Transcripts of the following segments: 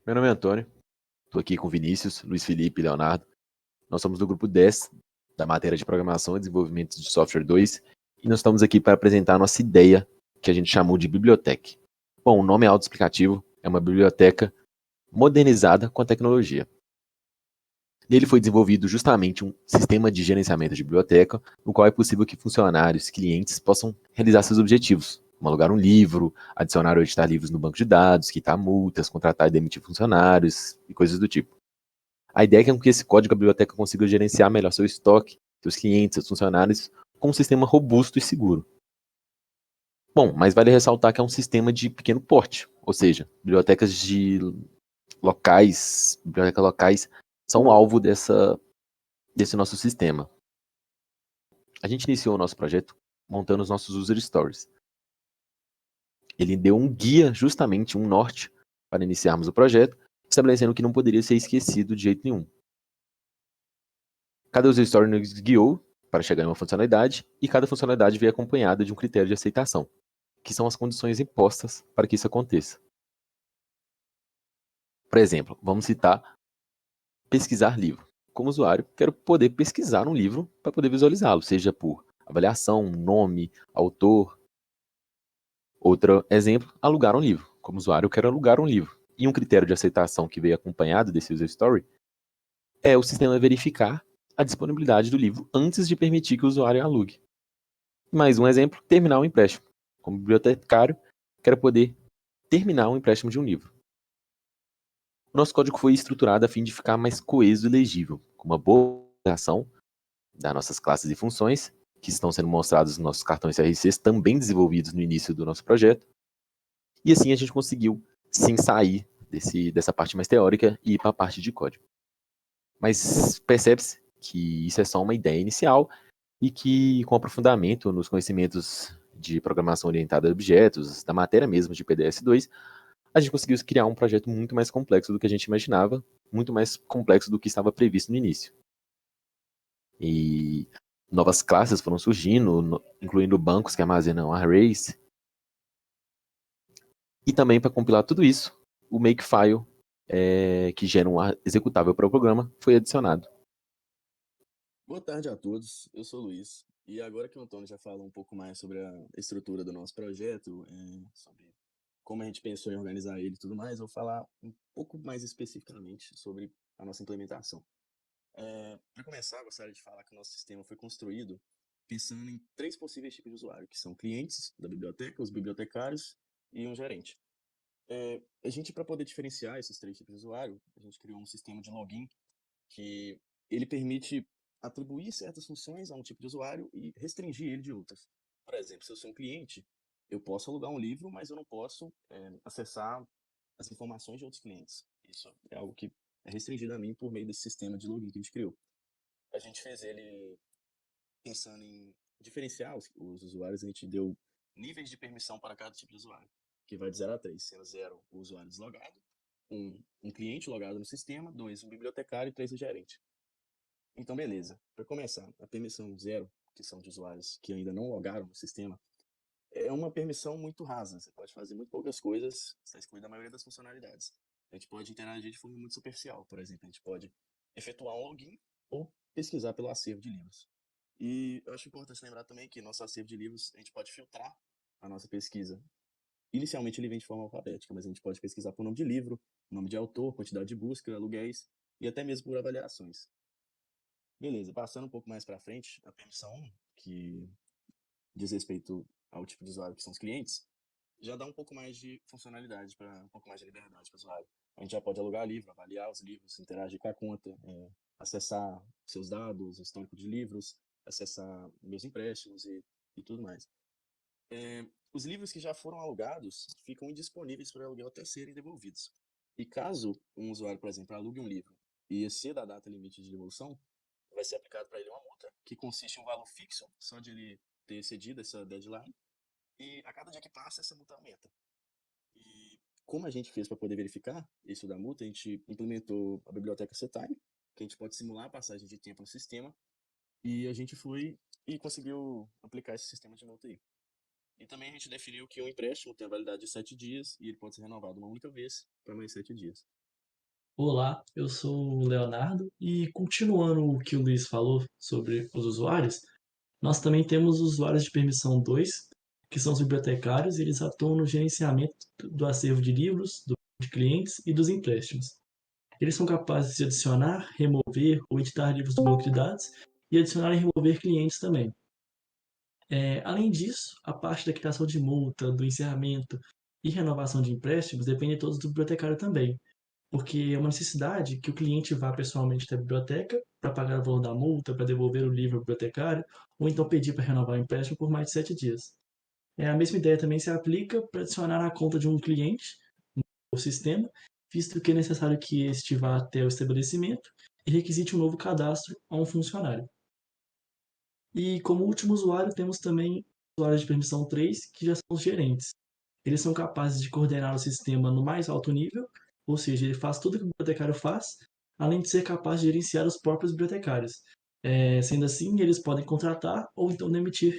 Meu nome é Antônio, estou aqui com Vinícius, Luiz Felipe e Leonardo. Nós somos do grupo 10 da matéria de Programação e Desenvolvimento de Software 2 e nós estamos aqui para apresentar a nossa ideia que a gente chamou de biblioteca. Bom, o nome é autoexplicativo, é uma biblioteca modernizada com a tecnologia. Nele foi desenvolvido justamente um sistema de gerenciamento de biblioteca, no qual é possível que funcionários, clientes possam realizar seus objetivos, como alugar um livro, adicionar ou editar livros no banco de dados, quitar multas, contratar e demitir funcionários e coisas do tipo. A ideia é que esse código da biblioteca consiga gerenciar melhor seu estoque, seus clientes, seus funcionários, com um sistema robusto e seguro. Bom, mas vale ressaltar que é um sistema de pequeno porte, ou seja, bibliotecas locais são alvo desse nosso sistema. A gente iniciou o nosso projeto montando os nossos user stories. Ele deu um guia, justamente um norte, para iniciarmos o projeto, estabelecendo que não poderia ser esquecido de jeito nenhum. Cada user story nos guiou para chegar em uma funcionalidade, e cada funcionalidade veio acompanhada de um critério de aceitação, que são as condições impostas para que isso aconteça. Por exemplo, vamos citar pesquisar livro. Como usuário, quero poder pesquisar um livro para poder visualizá-lo, seja por avaliação, nome, autor. Outro exemplo, alugar um livro. Como usuário, eu quero alugar um livro. E um critério de aceitação que veio acompanhado desse user story é o sistema verificar a disponibilidade do livro antes de permitir que o usuário alugue. Mais um exemplo, terminar um empréstimo. Como bibliotecário, quero poder terminar um empréstimo de um livro. O nosso código foi estruturado a fim de ficar mais coeso e legível, com uma boa organização das nossas classes e funções, que estão sendo mostrados nos nossos cartões CRCs, também desenvolvidos no início do nosso projeto. E assim a gente conseguiu, sim, sair dessa parte mais teórica e ir para a parte de código. Mas percebe-se que isso é só uma ideia inicial e que, com aprofundamento nos conhecimentos de programação orientada a objetos, da matéria mesmo de PDS2, a gente conseguiu criar um projeto muito mais complexo do que a gente imaginava, muito mais complexo do que estava previsto no início. E novas classes foram surgindo, incluindo bancos que armazenam arrays. E também, para compilar tudo isso, o Makefile, que gera um executável para o programa, foi adicionado. Boa tarde a todos, eu sou o Luiz, e agora que o Antônio já falou um pouco mais sobre a estrutura do nosso projeto, sobre como a gente pensou em organizar ele e tudo mais, eu vou falar um pouco mais especificamente sobre a nossa implementação. Para começar, eu gostaria de falar que o nosso sistema foi construído pensando em três possíveis tipos de usuário, que são clientes da biblioteca, os bibliotecários e um gerente. A gente, para poder diferenciar esses três tipos de usuário, a gente criou um sistema de login que ele permite atribuir certas funções a um tipo de usuário e restringir ele de outras. Por exemplo, se eu sou um cliente, eu posso alugar um livro, mas eu não posso acessar as informações de outros clientes. Isso é algo que é restringido a mim por meio desse sistema de login que a gente criou. A gente fez ele pensando em diferenciar os usuários, a gente deu níveis de permissão para cada tipo de usuário, que vai de 0 a 3, sendo 0 o usuário deslogado, um cliente logado no sistema, 2 um bibliotecário e 3 o gerente. Então, beleza. Para começar, a permissão 0, que são de usuários que ainda não logaram no sistema, é uma permissão muito rasa. Você pode fazer muito poucas coisas, está excluída a maioria das funcionalidades. A gente pode interagir de forma muito superficial. Por exemplo, a gente pode efetuar um login ou pesquisar pelo acervo de livros. E eu acho importante lembrar também que nosso acervo de livros, a gente pode filtrar a nossa pesquisa. Inicialmente ele vem de forma alfabética, mas a gente pode pesquisar por nome de livro, nome de autor, quantidade de busca, aluguéis e até mesmo por avaliações. Beleza, passando um pouco mais para frente, a permissão 1, que diz respeito ao tipo de usuário que são os clientes, já dá um pouco mais de funcionalidade, para um pouco mais de liberdade para o usuário. A gente já pode alugar livro, avaliar os livros, interagir com a conta, acessar seus dados, histórico de livros, acessar meus empréstimos e tudo mais. Os livros que já foram alugados ficam indisponíveis para aluguel até serem devolvidos. E caso um usuário, por exemplo, alugue um livro e exceda a data limite de devolução, vai ser aplicado para ele uma multa, que consiste em um valor fixo, só de ele ter excedido essa deadline, e a cada dia que passa, essa multa aumenta. E como a gente fez para poder verificar isso da multa, a gente implementou a biblioteca Setime, que a gente pode simular a passagem de tempo no sistema, e a gente foi e conseguiu aplicar esse sistema de multa aí. E também a gente definiu que um empréstimo tem a validade de 7 dias e ele pode ser renovado uma única vez para mais 7 dias. Olá, eu sou o Leonardo e continuando o que o Luiz falou sobre os usuários, nós também temos os usuários de permissão 2, que são os bibliotecários, e eles atuam no gerenciamento do acervo de livros, de clientes e dos empréstimos. Eles são capazes de adicionar, remover ou editar livros do banco de dados e adicionar e remover clientes também. Além disso, a parte da quitação de multa, do encerramento e renovação de empréstimos depende todos do bibliotecário também, porque é uma necessidade que o cliente vá pessoalmente até a biblioteca para pagar o valor da multa, para devolver o livro ao bibliotecário, ou então pedir para renovar o empréstimo por mais de 7 dias. A mesma ideia também se aplica para adicionar a conta de um cliente no sistema, visto que é necessário que este vá até o estabelecimento e requisite um novo cadastro a um funcionário. E como último usuário, temos também usuários de permissão 3, que já são os gerentes. Eles são capazes de coordenar o sistema no mais alto nível, ou seja, ele faz tudo que o bibliotecário faz, além de ser capaz de gerenciar os próprios bibliotecários. Sendo assim, eles podem contratar ou então demitir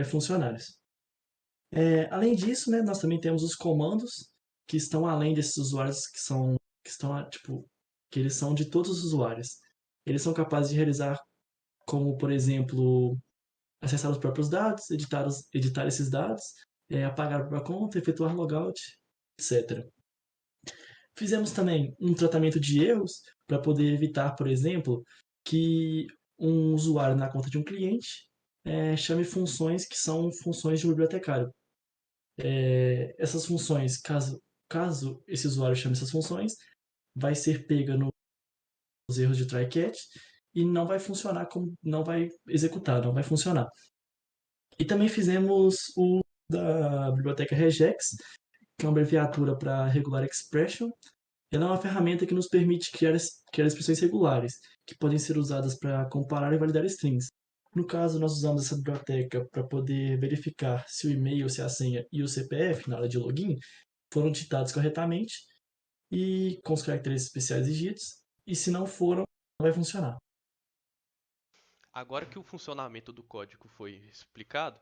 funcionários. Além disso, né, nós também temos os comandos que estão além desses usuários que estão tipo que eles são de todos os usuários. Eles são capazes de realizar, como por exemplo, acessar os próprios dados, editar esses dados, apagar a própria conta, efetuar logout, etc. Fizemos também um tratamento de erros para poder evitar, por exemplo, que um usuário na conta de um cliente chame funções que são funções de um bibliotecário. Essas funções, caso esse usuário chame essas funções, vai ser pega nos erros de try catch e não vai funcionar como, não vai executar, não vai funcionar. E também fizemos o da biblioteca regex, que é uma abreviatura para Regular Expression. Ela é uma ferramenta que nos permite criar expressões regulares, que podem ser usadas para comparar e validar strings. No caso, nós usamos essa biblioteca para poder verificar se o e-mail, se a senha e o CPF na hora de login foram digitados corretamente e com os caracteres especiais digitos, e se não foram, não vai funcionar. Agora que o funcionamento do código foi explicado,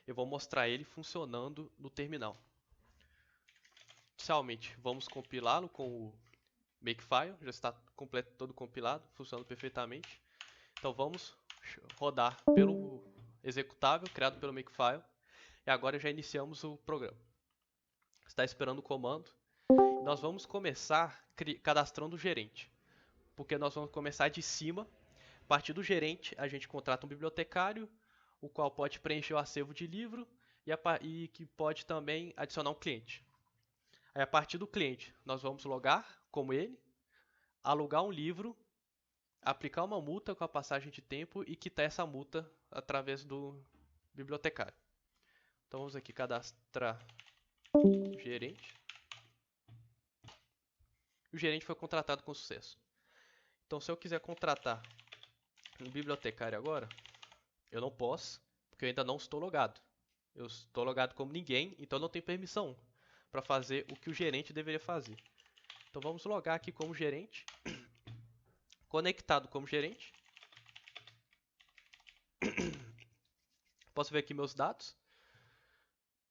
eu vou mostrar ele funcionando no terminal. Inicialmente, vamos compilá-lo com o Makefile, já está todo compilado, funcionando perfeitamente. Então vamos rodar pelo executável criado pelo Makefile e agora já iniciamos o programa. Está esperando o comando. Nós vamos começar cadastrando o gerente, porque nós vamos começar de cima. A partir do gerente, a gente contrata um bibliotecário, o qual pode preencher o acervo de livro e que pode também adicionar um cliente. Aí, a partir do cliente, nós vamos logar como ele, alugar um livro, aplicar uma multa com a passagem de tempo e quitar essa multa através do bibliotecário. Então vamos aqui cadastrar o gerente. O gerente foi contratado com sucesso. Então se eu quiser contratar um bibliotecário agora, eu não posso, porque eu ainda não estou logado. Eu estou logado como ninguém, então não tenho permissão para fazer o que o gerente deveria fazer. Então vamos logar aqui como gerente, conectado como gerente. Posso ver aqui meus dados,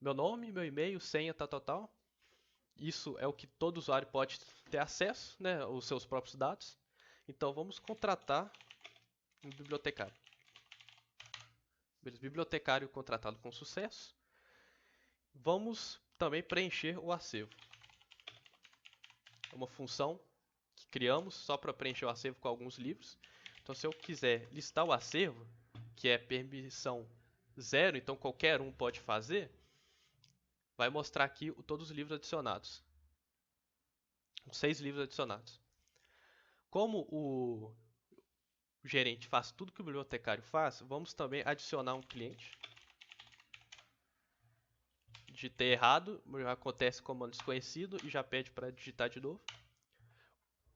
meu nome, meu e-mail, senha, tal. Isso é o que todo usuário pode ter acesso, né, os seus próprios dados. Então vamos contratar um bibliotecário. Beleza, bibliotecário contratado com sucesso. Vamos também preencher o acervo. É uma função que criamos só para preencher o acervo com alguns livros. Então se eu quiser listar o acervo, que é permissão 0, então qualquer um pode fazer, vai mostrar aqui todos os livros adicionados. 6 livros adicionados. Como o gerente faz tudo que o bibliotecário faz, vamos também adicionar um cliente. Digitei errado, já acontece comando desconhecido e já pede para digitar de novo.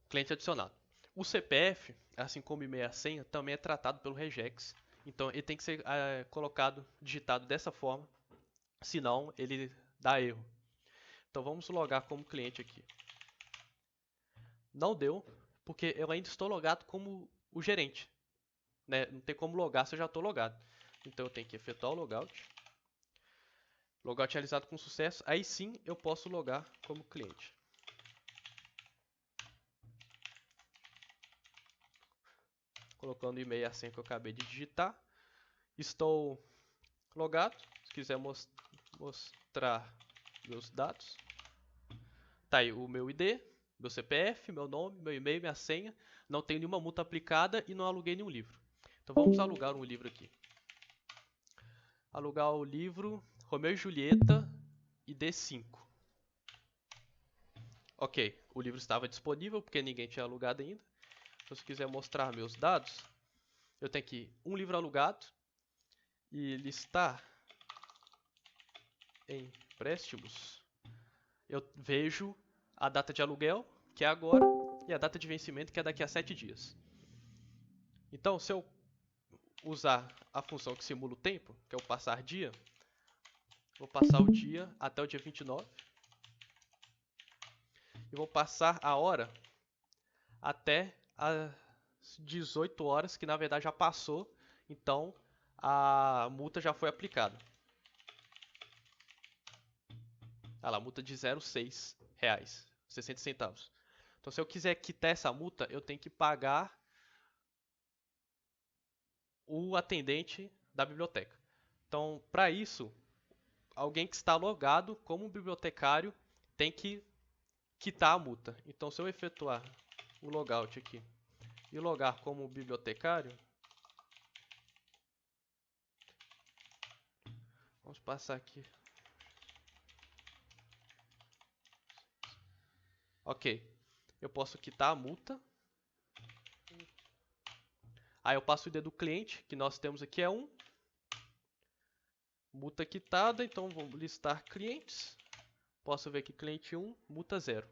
Cliente adicionado. O CPF, assim como o e-mail e a senha, também é tratado pelo regex. Então ele tem que ser digitado dessa forma, senão ele dá erro. Então vamos logar como cliente aqui. Não deu, porque eu ainda estou logado como o gerente. Né? Não tem como logar se eu já estou logado. Então eu tenho que efetuar o logout. Logout realizado com sucesso. Aí sim eu posso logar como cliente. colocando o e-mail e a senha que eu acabei de digitar. Estou logado. Se quiser mostrar meus dados. Tá aí o meu ID, meu CPF, meu nome, meu e-mail, minha senha. Não tenho nenhuma multa aplicada e não aluguei nenhum livro. Então vamos alugar um livro aqui. Alugar o livro Romeu e Julieta ID 5. Ok, o livro estava disponível porque ninguém tinha alugado ainda. Então se quiser mostrar meus dados, eu tenho aqui um livro alugado e listar empréstimos. Eu vejo a data de aluguel, que é agora, e a data de vencimento, que é daqui a 7 dias. Então, se eu usar a função que simula o tempo, que é o passar dia, vou passar o dia até o dia 29. E vou passar a hora até as 18 horas, que na verdade já passou, então a multa já foi aplicada. Olha lá, multa de R$0,06, 60 centavos. Então se eu quiser quitar essa multa, eu tenho que pagar o atendente da biblioteca. Então, para isso, alguém que está logado como bibliotecário tem que quitar a multa. Então, se eu efetuar o logout aqui e logar como bibliotecário, vamos passar aqui. Ok, eu posso quitar a multa. Aí eu passo o ID do cliente, que nós temos aqui é 1. Multa quitada, então vamos listar clientes. Posso ver aqui cliente 1, multa 0.